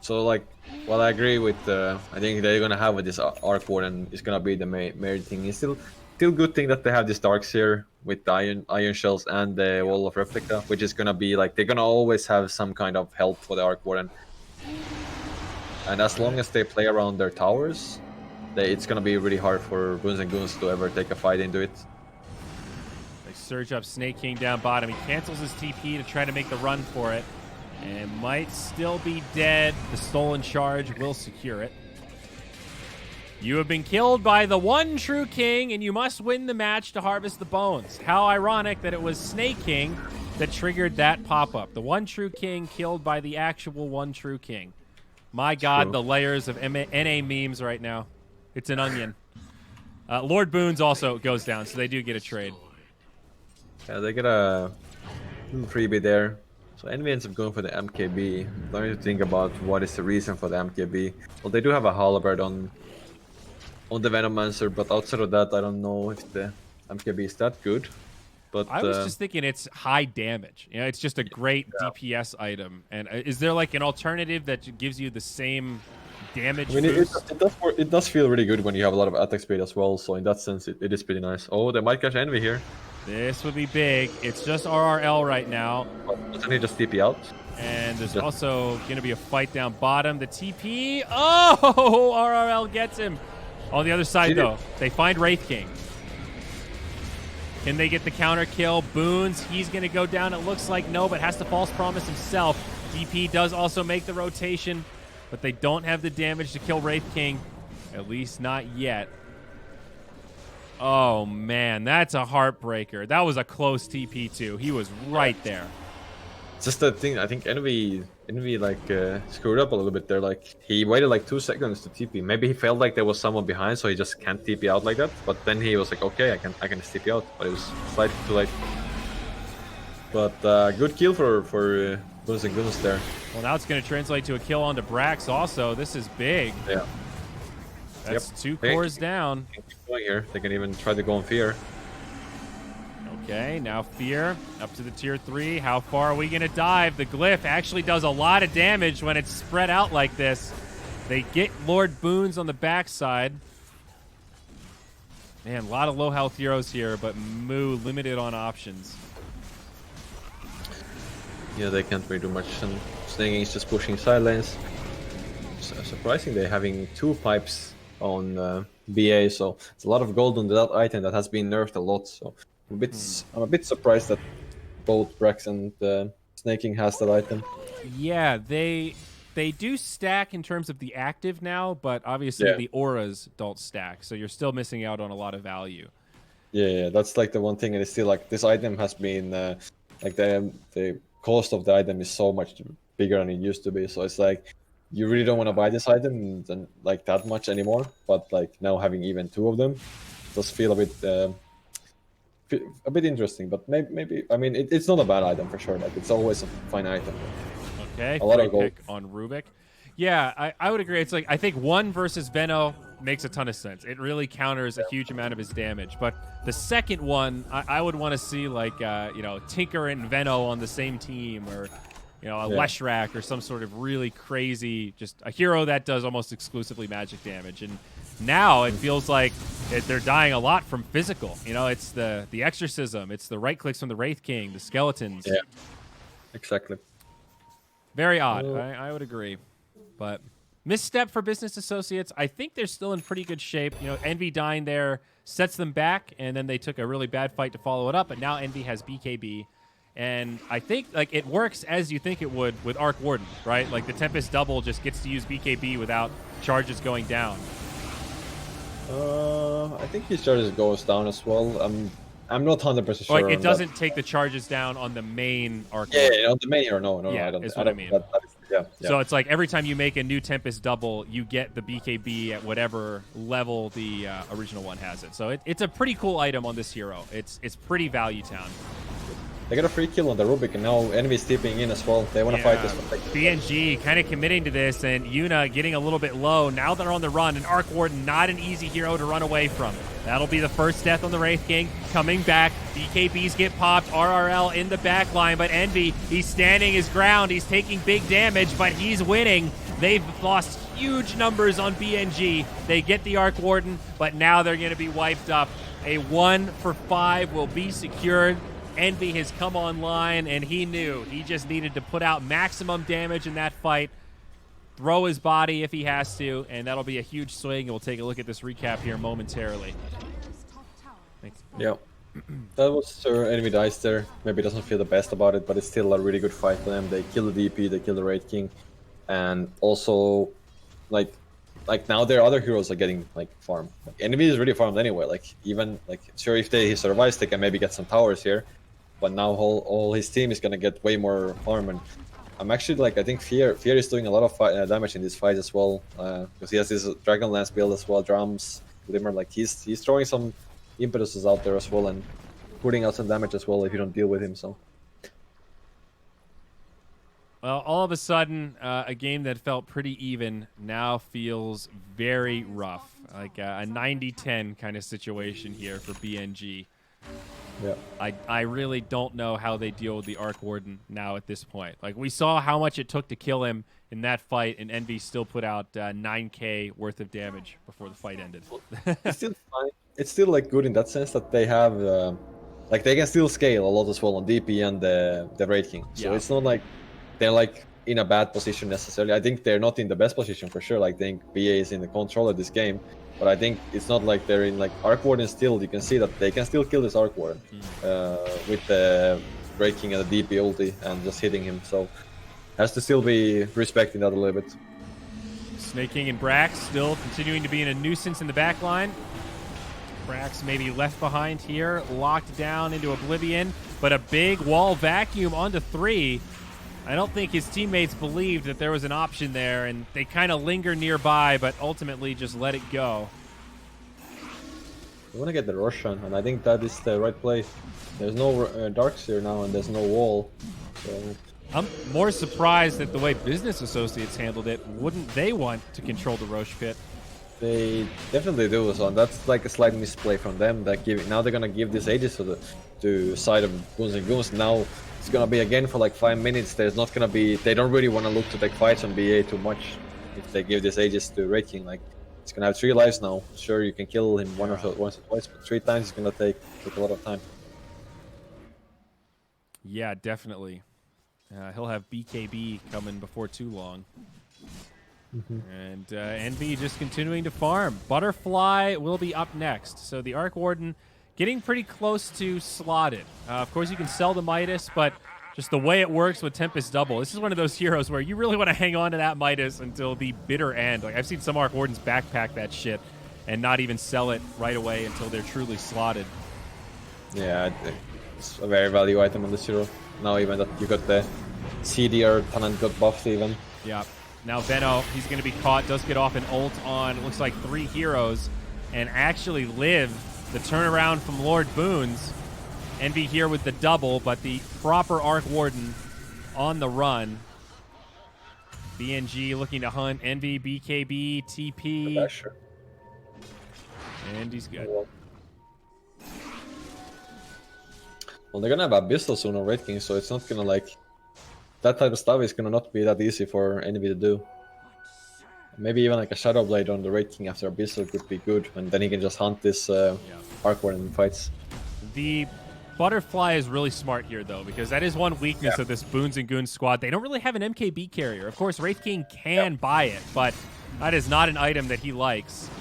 So like, well, I agree with. I think they're gonna have with this Arc Warden is gonna be the main thing. It's still good thing that they have this Darks here with the iron shells and the Wall of Replica, which is gonna be like they're gonna always have some kind of help for the Arc Warden. And as long as they play around their towers, it's gonna be really hard for Boons and Goons to ever take a fight into it. They surge up Snake King down bottom. He cancels his TP to try to make the run for it. And might still be dead. The stolen charge will secure it. You have been killed by the one true king, and you must win the match to harvest the bones. How ironic that it was Snake King that triggered that pop-up. The one true king killed by the actual one true king. My God, True. the layers of NA memes right now. It's an onion. Lord Boons also goes down, so they do get a trade. Yeah, they get a freebie there. So enemy ends up going for the MKB. Don't need to think about what is the reason for the MKB. Well, they do have a halberd on the Venomancer, but outside of that, I don't know if the MKB is that good. But I was just thinking it's high damage. You know, it's just a great DPS item. And is there like an alternative that gives you the same damage boost? It does feel really good when you have a lot of attack speed as well. So in that sense, it is pretty nice. Oh, they might catch envy here. This would be big. It's just RRL right now. Doesn't he just TP out? And there's also going to be a fight down bottom. The TP. Oh, RRL gets him. On the other side, though, they find Wraith King. Can they get the counter kill? Boons, he's going to go down. It looks like no, but has to false promise himself. DP does also make the rotation, but they don't have the damage to kill Wraith King. At least not yet. Oh, man, that's a heartbreaker. That was a close TP, too. He was right there. It's just the thing, I think Envy like screwed up a little bit there. Like he waited like 2 seconds to TP. Maybe he felt like there was someone behind, so he just can't TP out like that. But then he was like, okay, I can just TP out. But it was slightly too late. But good kill for Boons and Goons there. Well, now it's going to translate to a kill onto Brax also. This is big. Yeah. That's 2 cores down. They can keep going here. They can even try to go on Fear. Okay, now Fear up to the tier 3. How far are we going to dive? The Glyph actually does a lot of damage when it's spread out like this. They get Lord Boons on the backside. Man, a lot of low health heroes here, but Moo limited on options. Yeah, they can't really do much. And Snaging is just pushing side lanes. Surprising they're having 2 pipes on BA, so it's a lot of gold on that item that has been nerfed a lot. So I'm a bit surprised that both Brax and Snaking has that item. Yeah, they do stack in terms of the active now, but obviously the auras don't stack, so you're still missing out on a lot of value. Yeah, that's like the one thing, and it's still like this item has been like the cost of the item is so much bigger than it used to be. So it's like you really don't want to buy this item like that much anymore. But like now having even 2 of them does feel a bit interesting. But maybe I mean it's not a bad item for sure. Like it's always a fine item. Okay, A lot great of gold. pick on Rubik. Yeah, I would agree. It's like I think 1 versus Venno makes a ton of sense. It really counters a huge amount of his damage. But the second one, I would want to see like you know, Tinker and Venno on the same team, or you know, a Leshrac or some sort of really crazy, just a hero that does almost exclusively magic damage. And now it feels like they're dying a lot from physical. You know, it's the exorcism, it's the right clicks from the Wraith King, the skeletons. Yeah, exactly. Very odd. I would agree. But misstep for Business Associates. I think they're still in pretty good shape. You know, Envy dying there sets them back, and then they took a really bad fight to follow it up. But now Envy has BKB. And I think like it works as you think it would with Arc Warden, right? Like the Tempest double just gets to use BKB without charges going down. I think his charges goes down as well. I'm not 100% sure. Like it doesn't take the charges down on the main Arc Yeah, Warden. yeah, on the main or no, Yeah, I don't. is I what don't, I mean. yeah. So it's like every time you make a new Tempest double, you get the BKB at whatever level the original one has it. So it's a pretty cool item on this hero. It's pretty value town. They got a free kill on the Rubik, and now enemies stepping in as well. They want to fight this one. BNG kind of committing to this, and Yuna getting a little bit low. Now they're on the run, and Arc Warden not an easy hero to run away from. That'll be the first death on the Wraith King. Coming back, BKBs get popped, RRL in the back line, but Envy, he's standing his ground. He's taking big damage, but he's winning. They've lost huge numbers on BNG. They get the Arc Warden, but now they're going to be wiped up. A 1 for 5 will be secured. Envy has come online, and he knew he just needed to put out maximum damage in that fight, throw his body if he has to, and that'll be a huge swing. We'll take a look at this recap here momentarily. Thanks. Yeah, that was enemy dice there. Maybe doesn't feel the best about it, but it's still a really good fight for them. They kill the DP, they kill the Wraith King, and also like now their other heroes are getting like farmed. Like, enemy is really farmed anyway. Like even like sure if he survives, they can maybe get some towers here. But now all his team is gonna get way more farm, and I'm actually like I think Fear is doing a lot of damage in this fight as well, because he has this Dragonlance build as well, drums, Glimmer. Like he's throwing some impetuses out there as well and putting out some damage as well if you don't deal with him. So. Well, all of a sudden, a game that felt pretty even now feels very rough, like a 90-10 kind of situation here for BNG. Yeah. I really don't know how they deal with the Arc Warden now at this point. Like, we saw how much it took to kill him in that fight, and Envy still put out 9k worth of damage before the fight ended. It's still fine. It's still like good in that sense that they have like they can still scale a lot as well on DP and the Wraith King. So it's not like they're like in a bad position necessarily. I think they're not in the best position for sure. Like I think BA is in the control of this game. But I think it's not like they're in like Arc Warden still. You can see that they can still kill this Arc Warden with the Wraith King and the DP ulti and just hitting him. So has to still be respecting that a little bit. Snake King and Brax still continuing to be in a nuisance in the back line. Brax maybe left behind here, locked down into oblivion, but a big wall vacuum onto 3. I don't think his teammates believed that there was an option there, and they kind of linger nearby, but ultimately just let it go. You want to get the Roshan, and I think that is the right play. There's no Darks here now, and there's no wall. So. I'm more surprised at the way Business Associates handled it. Wouldn't they want to control the Roche pit? They definitely do, so that's like a slight misplay from them. Now they're gonna give this Aegis to side of Goons and Goons. Now it's gonna be again for like 5 minutes. There's not gonna be. They don't really want to look to take fights on BA too much. If they give this Aegis to Wraith King, like it's gonna have 3 lives now. Sure, you can kill him once or twice, but 3 times it's gonna take a lot of time. Yeah, definitely. He'll have BKB coming before too long. And Envy just continuing to farm. Butterfly will be up next. So the Arc Warden getting pretty close to slotted. Of course, you can sell the Midas, but just the way it works with Tempest Double, this is one of those heroes where you really want to hang on to that Midas until the bitter end. Like I've seen some Arc Wardens backpack that shit and not even sell it right away until they're truly slotted. Yeah, it's a very value item on this hero. Now even that you got the CDR talent got buffed even. Yeah. Now Veno, he's going to be caught, does get off an ult on, it looks like 3 heroes, and actually live the turnaround from Lord Boons. Envy here with the double, but the proper Arc Warden on the run. BNG looking to hunt Envy, BKB, TP. Yeah, sure. And he's good. Well, they're gonna have Abyssal soon on Red King, so it's not gonna like... That type of stuff is gonna not be that easy for anybody to do. Maybe even like a Shadow Blade on the Red King after Abyssal could be good, and then he can just hunt this Arc Warden in fights. The Butterfly is really smart here, though, because that is one weakness of this Boons and Goons squad. They don't really have an MKB carrier. Of course, Wraith King can buy it, but that is not an item that he likes.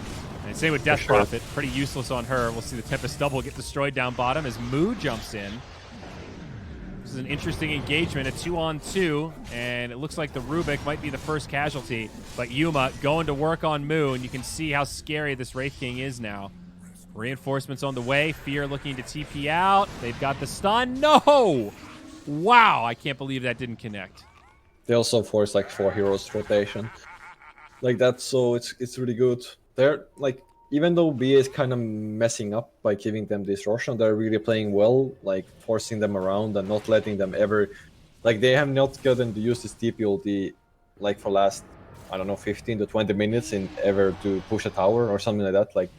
And same with Death Prophet, pretty useless on her. We'll see the Tempest double get destroyed down bottom as Moo jumps in. This is an interesting engagement, a 2-on-2, and it looks like the Rubik might be the first casualty, but Yuma going to work on Moo, and you can see how scary this Wraith King is now. Reinforcements on the way. Fear looking to TP out. They've got the stun. No! Wow, I can't believe that didn't connect. They also force like 4 heroes rotation. Like that, so it's really good. They're like, even though BA is kind of messing up by giving them this Roshan, they're really playing well, like forcing them around and not letting them ever... Like they have not gotten to use this TP ulti like for last, I don't know, 15 to 20 minutes in ever to push a tower or something like that. Like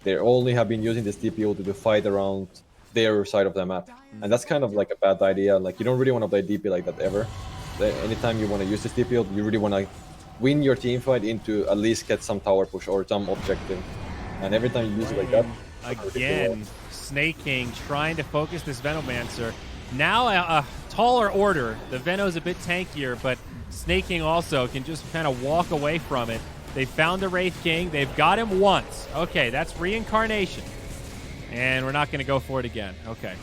they only have been using this TP ulti to fight around their side of the map. And that's kind of like a bad idea. Like you don't really want to play DP like that ever. Anytime you want to use this TP ulti, you really want to win your team fight into at least get some tower push or some objective. And every time you use it like that... Again, Snake King trying to focus this Venomancer. Now a taller order. The Veno's a bit tankier, but Snake King also can just kind of walk away from it. They found the Wraith King. They've got him once. Okay, that's reincarnation. And we're not going to go for it again. Okay.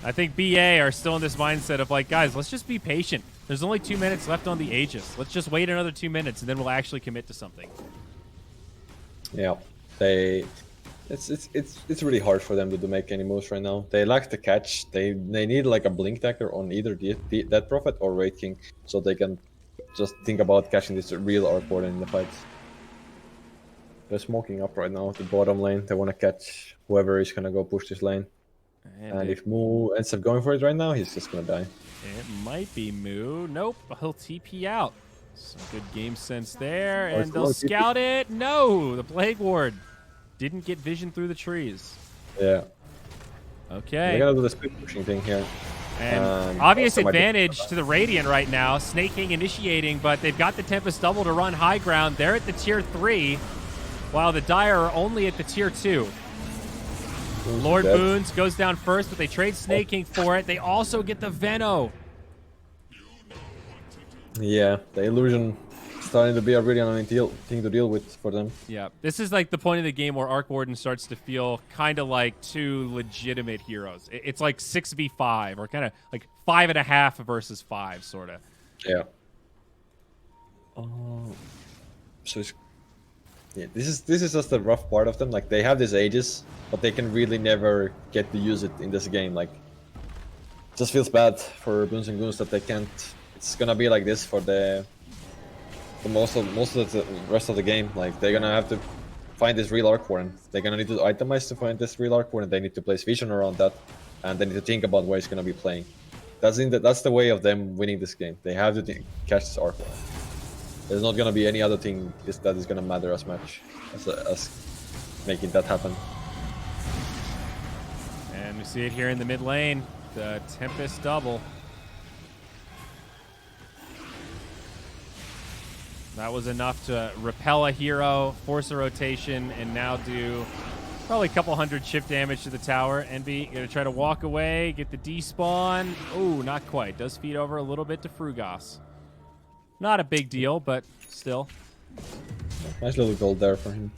I think BA are still in this mindset of like, guys, let's just be patient. There's only 2 minutes left on the Aegis. Let's just wait another 2 minutes, and then we'll actually commit to something. Yeah, it's really hard for them to make any moves right now. They lack the catch. They need like a blink dagger on either Death Prophet or Wraith King, so they can just think about catching this real Arc Warden in the fights. They're smoking up right now at the bottom lane. They want to catch whoever is gonna go push this lane. And if Moo ends up going for it right now, he's just gonna die. It might be Moo. Nope, he'll TP out. Some good game sense there, and they'll scout it. No, the Plague Ward didn't get vision through the trees. Yeah. Okay. They gotta do the speed pushing thing here. And obvious advantage to the Radiant right now. Snake King initiating, but they've got the Tempest double to run high ground. They're at the tier 3, while the Dire are only at the tier 2. Lord Boons goes down first, but they trade Snake King for it. They also get the Veno. Yeah, the illusion starting to be a really annoying thing to deal with for them. Yeah, this is like the point of the game where Arc Warden starts to feel kind of like 2 legitimate heroes. It's like 6v5 or kind of like 5.5 versus 5, sort of. Yeah. So it's... Yeah, this is just the rough part of them. Like they have this Aegis, but they can really never get to use it in this game. Like, it just feels bad for Boons and Goons that they can't. It's gonna be like this for the most of the rest of the game. Like they're gonna have to find this real Arc Warden. They're gonna need to itemize to find this real Arc Warden. They need to place vision around that, and they need to think about where it's gonna be playing. That's the way of them winning this game. They have to catch this Arc Warden. There's not gonna be any other thing that is gonna matter as much as making that happen. And we see it here in the mid lane, the Tempest double. That was enough to repel a hero, force a rotation, and now do probably a couple hundred chip damage to the tower. Envy gonna try to walk away, get the despawn. Oh, not quite. Does feed over a little bit to Frugos. Not a big deal, but still. Nice little gold there for him.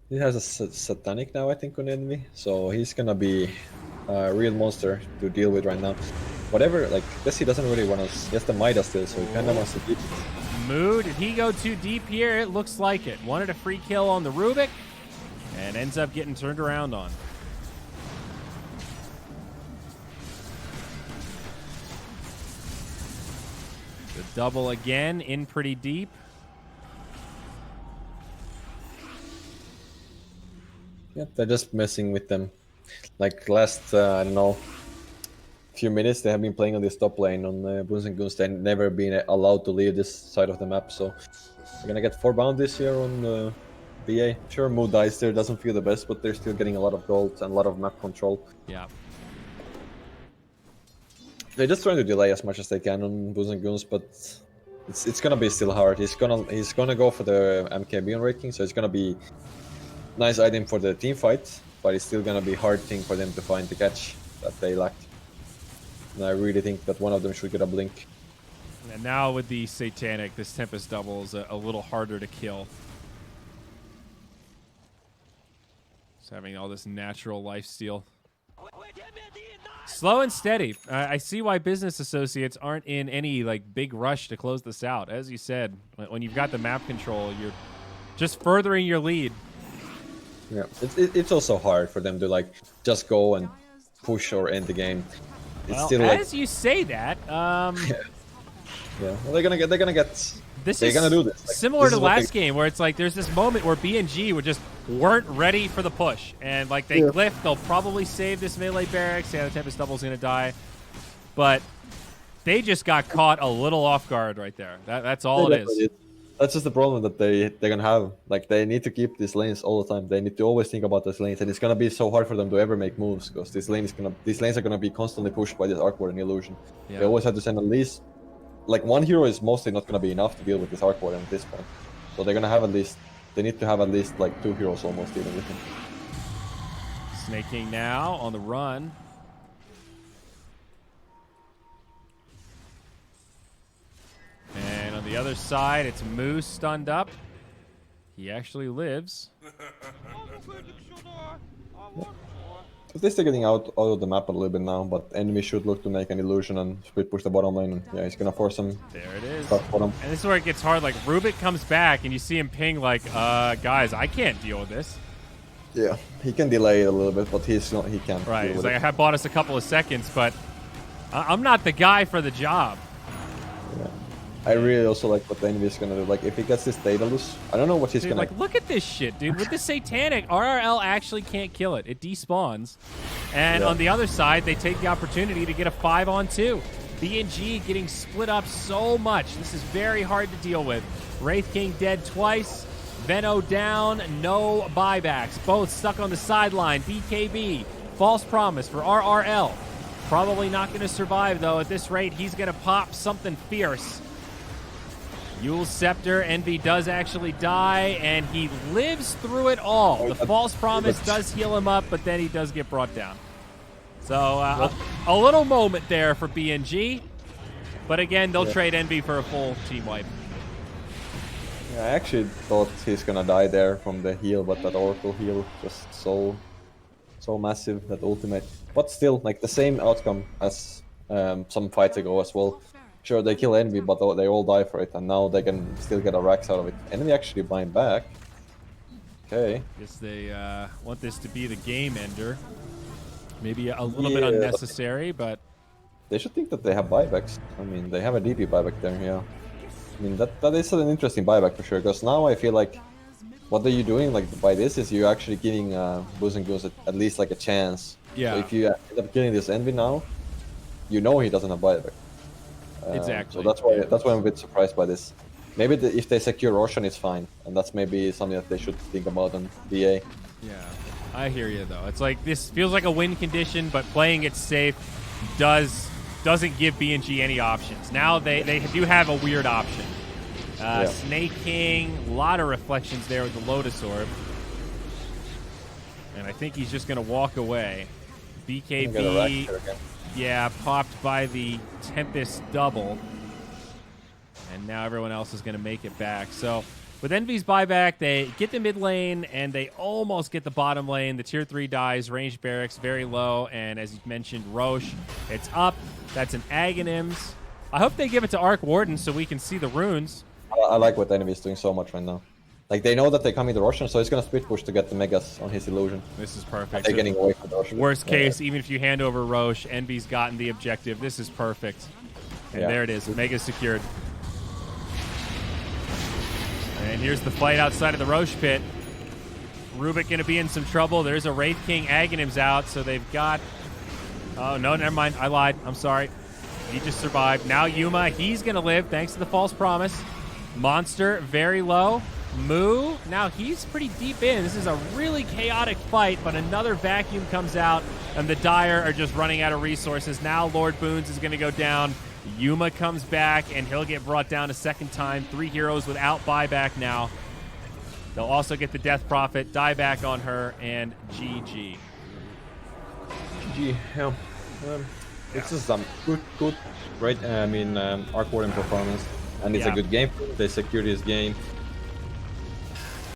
He has a Satanic now, I think, on Envy, so he's gonna be a real monster to deal with right now. Whatever, like, this he doesn't really want to... He has the Midas still, so he kind of wants to keep it. Moo, did he go too deep here? It looks like it. Wanted a free kill on the Rubik, and ends up getting turned around on. The Double again, in pretty deep. Yeah, they're just messing with them. Like last, I don't know, few minutes they have been playing on this top lane on Boons and Goons. They've never been allowed to leave this side of the map, so they're gonna get 4 bounties here on BA. Sure, Mood dies there, doesn't feel the best, but they're still getting a lot of gold and a lot of map control. Yeah. They're just trying to delay as much as they can on Boons and Goons, but it's gonna be still hard. He's gonna go for the MKB on rating, so it's gonna be nice item for the team fight, but it's still gonna be hard thing for them to find the catch that they lacked. And I really think that one of them should get a blink. And now with the Satanic, this Tempest double is a little harder to kill. Just having all this natural lifesteal. Slow and steady. I see why business associates aren't in any like big rush to close this out. As you said, when you've got the map control, you're just furthering your lead. Yeah, it's also hard for them to like just go and push or end the game. It's Well, still as like, you say that, yeah, well, they're gonna get they're gonna do this. Like, similar this to is what last game where it's like there's this moment where BNG weren't ready for the push, and like they glyph, they'll probably save this melee barracks. Yeah, the Tempest double's gonna die, but they just got caught a little off guard right there. That's all it is. That's just the problem that they're gonna have. Like they need to keep these lanes all the time. They need to always think about these lanes, and it's gonna be so hard for them to ever make moves because these lanes are gonna be constantly pushed by this Arc Ward and Illusion. Yeah. They always have to send at least like one hero is mostly not gonna be enough to deal with this Arc Ward at this point. So they're gonna have at least they need to have at least like 2 heroes almost dealing with him. Snake King now on the run. And on the other side, it's Moose stunned up. He actually lives. At least they're getting out of the map a little bit now, but enemy should look to make an illusion and split push the bottom lane. And yeah, he's gonna force him. There it is. Bottom. And this is where it gets hard. Like Rubik comes back, and you see him ping like, guys, I can't deal with this. Yeah, he can delay it a little bit, but he can't. Right. deal He's with like, it. I have bought us a couple of seconds, but I'm not the guy for the job. Yeah. I really also like what the enemy is gonna do. Like if he gets this Daedalus, I don't know what he's Dude, gonna. like, look at this shit, dude. With the Satanic, RRL actually can't kill it. It despawns. And Yeah. on the other side, they take the opportunity to get a 5-on-2. BNG getting split up so much. This is very hard to deal with. Wraith King dead twice. Veno down. No buybacks. Both stuck on the sideline. BKB. False promise for RRL. Probably not going to survive, though. At this rate, he's going to pop something fierce. Yule's Scepter, Envy does actually die, and he lives through it all. The false promise does heal him up, but then he does get brought down. So a little moment there for BNG, but again, they'll trade Envy for a full team wipe. Yeah, I actually thought he's gonna die there from the heal, but that Oracle heal just so massive, that ultimate. But still, like the same outcome as some fights ago as well. Sure, they kill Envy, but they all die for it, and now they can still get a Rax out of it. Envy actually bind back. Okay. Guess they want this to be the game ender. Maybe a little bit unnecessary, but they should think that they have buybacks. I mean, they have a DP buyback there, yeah. I mean, that is an interesting buyback for sure, because now I feel like what are you doing like by this is you're actually giving Boos and Goons at least like a chance. Yeah. So if you end up killing this Envy now, you know he doesn't have buyback. Exactly. So that's why I'm a bit surprised by this. Maybe if they secure Roshan, it's fine, and that's maybe something that they should think about on BA. yeah, I hear you though. It's like this feels like a win condition, but playing it safe doesn't give BNG any options. Now they do have a weird option. Snake King, a lot of reflections there with the Lotus Orb, and I think he's just gonna walk away. BKB. Yeah, popped by the Tempest double. And now everyone else is going to make it back. So with Envy's buyback, they get the mid lane, and they almost get the bottom lane. The tier 3 dies, ranged barracks, very low. And as you mentioned, Roche, it's up. That's an Aghanims. I hope they give it to Arc Warden so we can see the runes. I like what the enemy is doing so much right now. Like, they know that they're coming to Roshan, so he's going to split push to get the Megas on his illusion. This is perfect. They're getting away from the Roshan. Worst case, even if you hand over Roche, Envy's gotten the objective. This is perfect. And there it is. Mega's secured. And here's the fight outside of the Roche pit. Rubik going to be in some trouble. There's a Wraith King. Aghanim's out, so they've got... Oh, no, never mind. I lied. I'm sorry. He just survived. Now Yuma, he's going to live thanks to the false promise. Monster, very low. Moo, now he's pretty deep in. This is a really chaotic fight, but another vacuum comes out, and the Dire are just running out of resources. Now Lord Boons is going to go down. Yuma comes back, and he'll get brought down a second time. 3 heroes without buyback now. They'll also get the Death Prophet, dieback on her, and GG. GG, yeah. It's just some good, great, Arc Warden performance. And it's a good game. They secure this game.